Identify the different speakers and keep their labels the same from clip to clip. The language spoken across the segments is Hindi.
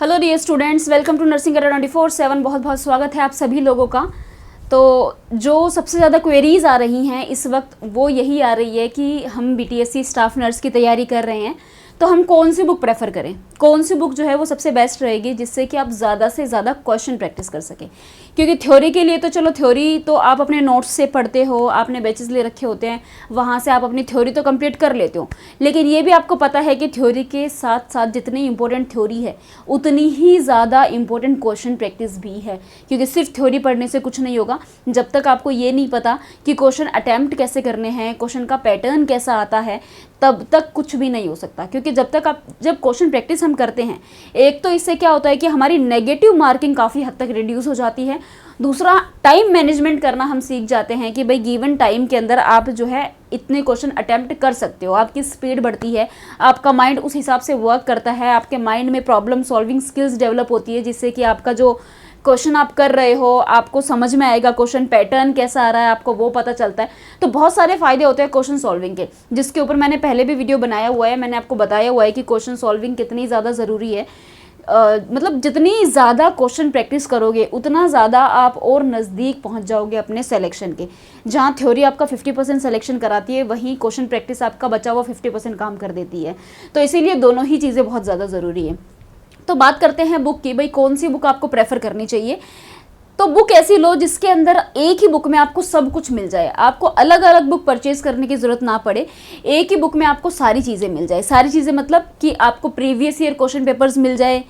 Speaker 1: Hello dear students, welcome to Nursing Adda 24/7। बहुत बहुत स्वागत है आप सभी लोगों का। तो जो सबसे ज़्यादा क्वेरीज़ आ रही हैं इस वक्त वो यही आ रही है कि हम बीटीएससी स्टाफ नर्स की तैयारी कर रहे हैं, तो हम कौन सी बुक प्रेफर करें, कौन सी बुक जो है वो सबसे बेस्ट रहेगी जिससे कि आप ज़्यादा से ज़्यादा क्वेश्चन प्रैक्टिस कर सकें। क्योंकि थ्योरी के लिए तो चलो थ्योरी तो आप अपने नोट्स से पढ़ते हो, आपने बैचेस ले रखे होते हैं, वहाँ से आप अपनी थ्योरी तो कंप्लीट कर लेते हो, लेकिन ये भी आपको पता है कि थ्योरी के साथ साथ जितनी इंपॉर्टेंट थ्योरी है उतनी ही ज़्यादा इंपॉर्टेंट क्वेश्चन प्रैक्टिस भी है। क्योंकि सिर्फ थ्योरी पढ़ने से कुछ नहीं होगा जब तक आपको ये नहीं पता कि क्वेश्चन अटैम्प्ट कैसे करने हैं, क्वेश्चन का पैटर्न कैसा आता है, तब तक कुछ भी नहीं हो सकता। क्योंकि जब क्वेश्चन प्रैक्टिस हम करते हैं, एक तो इससे क्या होता है कि हमारी नेगेटिव मार्किंग काफ़ी हद तक रिड्यूस हो जाती है। दूसरा, टाइम मैनेजमेंट करना हम सीख जाते हैं कि भाई गिवन टाइम के अंदर आप जो है इतने क्वेश्चन अटेम्प्ट कर सकते हो, आपकी स्पीड बढ़ती है, आपका माइंड उस हिसाब से वर्क करता है, आपके माइंड में प्रॉब्लम सॉल्विंग स्किल्स डेवलप होती है, जिससे कि आपका जो क्वेश्चन आप कर रहे हो आपको समझ में आएगा, क्वेश्चन पैटर्न कैसा आ रहा है आपको वो पता चलता है। तो बहुत सारे फायदे होते हैं क्वेश्चन सॉल्विंग के, जिसके ऊपर मैंने पहले भी वीडियो बनाया हुआ है। मैंने आपको बताया हुआ है कि क्वेश्चन सॉल्विंग कितनी ज़्यादा ज़रूरी है। मतलब जितनी ज़्यादा क्वेश्चन प्रैक्टिस करोगे उतना ज़्यादा आप और नज़दीक पहुंच जाओगे अपने सिलेक्शन के। जहां थ्योरी आपका 50% सिलेक्शन कराती है, वहीं क्वेश्चन प्रैक्टिस आपका बचा हुआ 50% काम कर देती है। तो इसीलिए दोनों ही चीज़ें बहुत ज़्यादा ज़रूरी है। तो बात करते हैं बुक की, भाई कौन सी बुक आपको प्रेफर करनी चाहिए। तो बुक ऐसी लो जिसके अंदर एक ही बुक में आपको सब कुछ मिल जाए, आपको अलग अलग बुक परचेज करने की ज़रूरत ना पड़े, एक ही बुक में आपको सारी चीज़ें मिल जाए। सारी चीज़ें मतलब कि आपको प्रीवियस ईयर क्वेश्चन पेपर्स मिल जाए,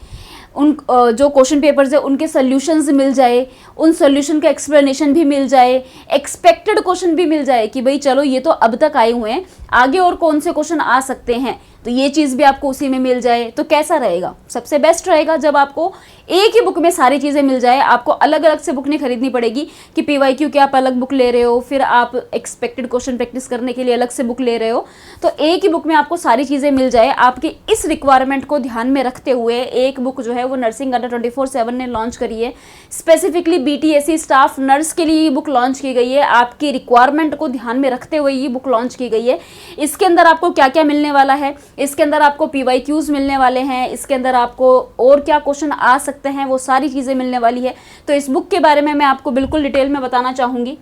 Speaker 1: उन जो क्वेश्चन पेपर्स है उनके सॉल्यूशंस मिल जाए, उन सॉल्यूशन का एक्सप्लेनेशन भी मिल जाए, एक्सपेक्टेड क्वेश्चन भी मिल जाए कि भाई चलो ये तो अब तक आए हुए हैं, आगे और कौन से क्वेश्चन आ सकते हैं, तो ये चीज़ भी आपको उसी में मिल जाए। तो कैसा रहेगा, सबसे बेस्ट रहेगा जब आपको एक ही बुक में सारी चीज़ें मिल जाए। आपको अलग अलग से बुक नहीं खरीदनी पड़ेगी कि पीवाईक्यू की आप अलग बुक ले रहे हो, फिर आप एक्सपेक्टेड क्वेश्चन प्रैक्टिस करने के लिए अलग से बुक ले रहे हो। तो एक ही बुक में आपको सारी चीज़ें मिल जाए। आपके इस रिक्वायरमेंट को ध्यान में रखते हुए एक बुक जो है वो नर्सिंग अड्डा 24/7 ने लॉन्च करी है। स्पेसिफिकली बीटीएससी स्टाफ नर्स के लिए ये बुक लॉन्च की गई है। आपकी रिक्वायरमेंट को ध्यान में रखते हुए ये बुक लॉन्च की गई है। इसके अंदर आपको क्या क्या मिलने वाला है, इसके अंदर आपको पीवाईक्यूज मिलने वाले हैं, इसके अंदर आपको और क्या क्वेश्चन आ सकते हैं, वो सारी चीज़ें मिलने वाली है। तो इस बुक के बारे में मैं आपको बिल्कुल डिटेल में बताना चाहूँगी।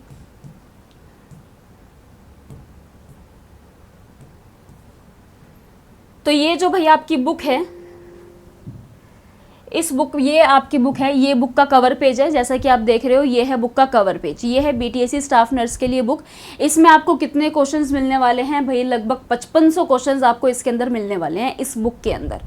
Speaker 1: तो ये जो भाई आपकी बुक है, इस बुक, ये आपकी बुक है, ये बुक का कवर पेज है, जैसा कि आप देख रहे हो ये है बुक का कवर पेज। ये है बीटीएससी स्टाफ नर्स के लिए बुक। इसमें आपको कितने क्वेश्चंस मिलने वाले हैं भाई, लगभग 5500 क्वेश्चंस आपको इसके अंदर मिलने वाले हैं इस बुक के अंदर।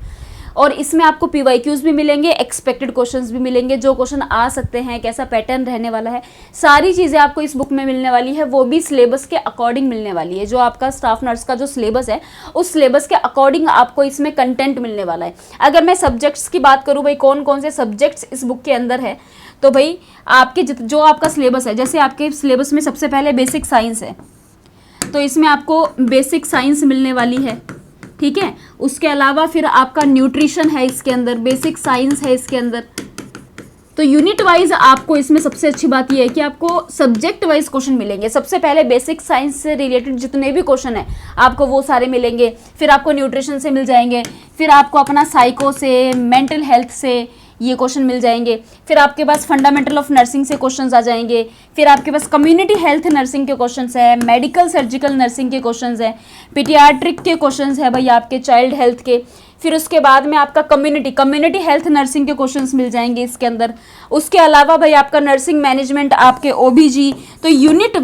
Speaker 1: और इसमें आपको पीवाईक्यूज भी मिलेंगे, एक्सपेक्टेड क्वेश्चंस भी मिलेंगे, जो क्वेश्चन आ सकते हैं, कैसा पैटर्न रहने वाला है, सारी चीज़ें आपको इस बुक में मिलने वाली है। वो भी सिलेबस के अकॉर्डिंग मिलने वाली है। जो आपका स्टाफ नर्स का जो सिलेबस है उस सिलेबस के अकॉर्डिंग आपको इसमें कंटेंट मिलने वाला है। अगर मैं सब्जेक्ट्स की बात करूँ भाई, कौन कौन से सब्जेक्ट्स इस बुक के अंदर है, तो भाई आपके जो आपका सिलेबस है, जैसे आपके सिलेबस में सबसे पहले बेसिक साइंस है, तो इसमें आपको बेसिक साइंस मिलने वाली है, ठीक है। उसके अलावा फिर आपका न्यूट्रिशन है, इसके अंदर बेसिक साइंस है इसके अंदर। तो यूनिट वाइज आपको इसमें सबसे अच्छी बात यह है कि आपको सब्जेक्ट वाइज क्वेश्चन मिलेंगे। सबसे पहले बेसिक साइंस से रिलेटेड जितने भी क्वेश्चन है आपको वो सारे मिलेंगे, फिर आपको न्यूट्रिशन से मिल जाएंगे, फिर आपको अपना साइको से, मेंटल हेल्थ से ये क्वेश्चन मिल जाएंगे, फिर आपके पास फंडामेंटल ऑफ नर्सिंग से क्वेश्चंस आ जाएंगे, फिर आपके पास कम्युनिटी हेल्थ नर्सिंग के क्वेश्चंस है, मेडिकल सर्जिकल नर्सिंग के क्वेश्चंस है, पीडियाट्रिक के क्वेश्चंस है भाई आपके, चाइल्ड हेल्थ के, फिर उसके बाद में आपका कम्युनिटी हेल्थ नर्सिंग के क्वेश्चंस मिल जाएंगे इसके अंदर। उसके अलावा भाई आपका नर्सिंग मैनेजमेंट, आपके ओबीजी। तो यूनिट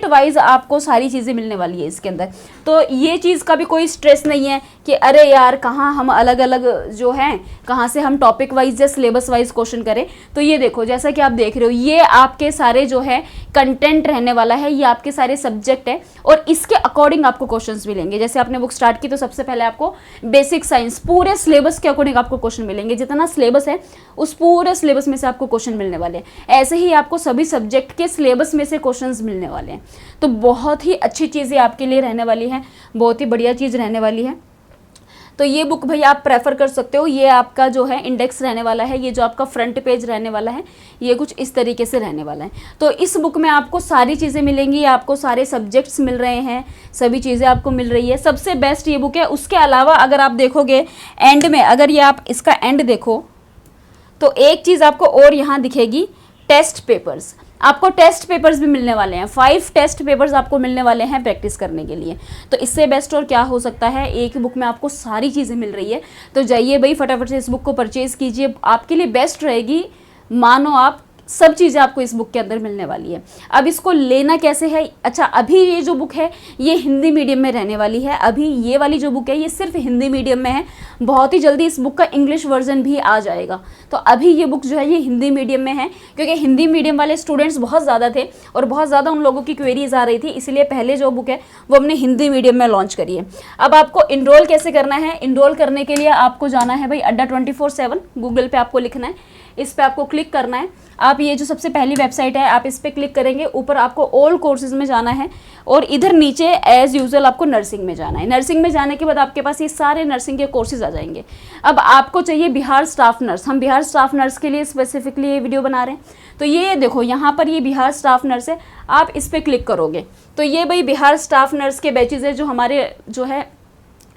Speaker 1: वाइज आपको सारी चीज़ें मिलने वाली है इसके अंदर। तो ये चीज़ का भी कोई स्ट्रेस नहीं है कि अरे यार कहाँ हम अलग अलग जो हैं, कहाँ से हम टॉपिक वाइज या सिलेबस वाइज क्वेश्चन करें। तो ये देखो, जैसा कि आप देख रहे हो, ये आपके सारे जो है कंटेंट रहने वाला है, ये आपके सारे सब्जेक्ट है और इसके अकॉर्डिंग आपको क्वेश्चंस मिलेंगे। जैसे आपने बुक स्टार्ट की तो सबसे पहले आपको बेसिक साइंस, पूरे सिलेबस के अकॉर्डिंग आपको क्वेश्चन मिलेंगे। जितना सिलेबस है उस पूरे सिलेबस में से आपको क्वेश्चन मिलने वाले हैं। ऐसे ही आपको सभी सब्जेक्ट के सिलेबस में से क्वेश्चंस मिलने वाले हैं। तो बहुत ही अच्छी चीज़ें आपके लिए रहने वाली हैं, बहुत ही बढ़िया चीज़ रहने वाली है। तो ये बुक भाई आप प्रेफर कर सकते हो। ये आपका जो है इंडेक्स रहने वाला है, ये जो आपका फ्रंट पेज रहने वाला है ये कुछ इस तरीके से रहने वाला है। तो इस बुक में आपको सारी चीज़ें मिलेंगी, आपको सारे सब्जेक्ट्स मिल रहे हैं, सभी चीज़ें आपको मिल रही है। सबसे बेस्ट ये बुक है। उसके अलावा अगर आप देखोगे एंड में, अगर ये आप इसका एंड देखो, तो एक चीज़ आपको और यहाँ दिखेगी, टेस्ट पेपर्स। आपको टेस्ट पेपर्स भी मिलने वाले हैं, 5 टेस्ट पेपर्स आपको मिलने वाले हैं प्रैक्टिस करने के लिए। तो इससे बेस्ट और क्या हो सकता है, एक बुक में आपको सारी चीज़ें मिल रही है। तो जाइए भाई फटाफट से इस बुक को परचेज़ कीजिए, आपके लिए बेस्ट रहेगी। मानो आप सब चीज़ें आपको इस बुक के अंदर मिलने वाली है। अब इसको लेना कैसे है, अच्छा अभी ये जो बुक है ये हिंदी मीडियम में रहने वाली है। अभी ये वाली जो बुक है ये सिर्फ हिंदी मीडियम में है, बहुत ही जल्दी इस बुक का इंग्लिश वर्जन भी आ जाएगा। तो अभी ये बुक जो है ये हिंदी मीडियम में है, क्योंकि हिंदी मीडियम वाले स्टूडेंट्स बहुत ज़्यादा थे और बहुत ज़्यादा उन लोगों की क्वेरीज आ रही थी, इसलिए पहले जो बुक है वो हमने हिंदी मीडियम में लॉन्च करी है। अब आपको इनरोल कैसे करना है, इनरोल करने के लिए आपको जाना है भाई अड्डा 24/7, गूगल पे आपको लिखना है, इस पे आपको क्लिक करना है। आप ये जो सबसे पहली वेबसाइट है आप इस पे क्लिक करेंगे, ऊपर आपको ऑल कोर्सेज में जाना है और इधर नीचे एज यूजुअल आपको नर्सिंग में जाना है। नर्सिंग में जाने के बाद आपके पास ये सारे नर्सिंग के कोर्सेज आ जाएंगे। अब आपको चाहिए बिहार स्टाफ नर्स, हम बिहार स्टाफ नर्स के लिए स्पेसिफिकली ये वीडियो बना रहे हैं। तो ये देखो यहाँ पर ये बिहार स्टाफ नर्स है, आप इस पर क्लिक करोगे तो ये भाई बिहार स्टाफ नर्स के बैचेज है जो हमारे जो है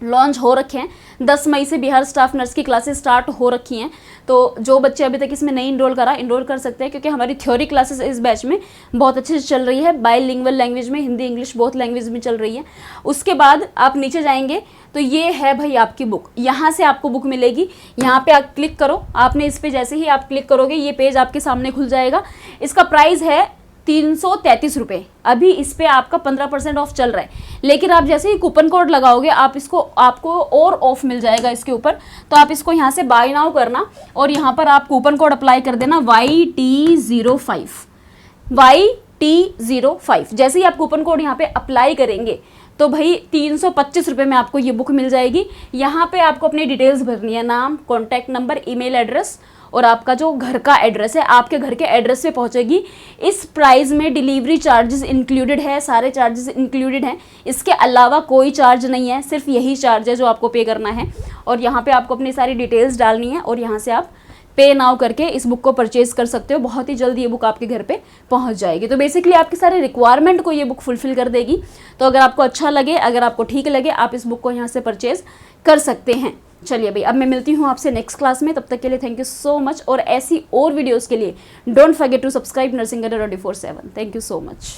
Speaker 1: लॉन्च हो रखे हैं। 10 मई से बिहार स्टाफ नर्स की क्लासेस स्टार्ट हो रखी हैं। तो जो बच्चे अभी तक इसमें नहीं इनरोल करा, इनरोल कर सकते हैं, क्योंकि हमारी थ्योरी क्लासेस इस बैच में बहुत अच्छे से चल रही है। बाइलिंगुअल लैंग्वेज में, हिंदी इंग्लिश बोथ लैंग्वेज में चल रही है। उसके बाद आप नीचे जाएंगे तो ये है भाई आपकी बुक, यहाँ से आपको बुक मिलेगी। यहाँ पे आप क्लिक करो, आपने इस पर जैसे ही आप क्लिक करोगे ये पेज आपके सामने खुल जाएगा। इसका प्राइस है 333 रुपये। अभी इस पे आपका 15% ऑफ चल रहा है, लेकिन आप जैसे ही कूपन कोड लगाओगे आपको और ऑफ मिल जाएगा इसके ऊपर। तो आप इसको यहाँ से बाय नाउ करना और यहाँ पर आप कूपन कोड अप्लाई कर देना YT05। जैसे ही आप कूपन कोड यहाँ पे अप्लाई करेंगे तो भाई 325 रुपये में आपको ये बुक मिल जाएगी। यहाँ पे आपको अपनी डिटेल्स भरनी है, नाम, कॉन्टैक्ट नंबर, ईमेल एड्रेस और आपका जो घर का एड्रेस है, आपके घर के एड्रेस पे पहुंचेगी। इस प्राइस में डिलीवरी चार्जेस इंक्लूडेड है, सारे चार्जेस इंक्लूडेड हैं। इसके अलावा कोई चार्ज नहीं है, सिर्फ यही चार्ज है जो आपको पे करना है। और यहाँ पे आपको अपनी सारी डिटेल्स डालनी है और यहाँ से आप पे नाउ करके इस बुक को परचेज कर सकते हो। बहुत ही जल्दी ये बुक आपके घर पे पहुंच जाएगी। तो बेसिकली आपके सारे रिक्वायरमेंट को ये बुक फुलफिल कर देगी। तो अगर आपको अच्छा लगे, अगर आपको ठीक लगे, आप इस बुक को यहाँ से परचेज कर सकते हैं। चलिए भाई, अब मैं मिलती हूँ आपसे नेक्स्ट क्लास में। तब तक के लिए थैंक यू सो मच, और ऐसी और वीडियोज़ के लिए don't forget to subscribe Nursing Adda 24/7। Thank you so much.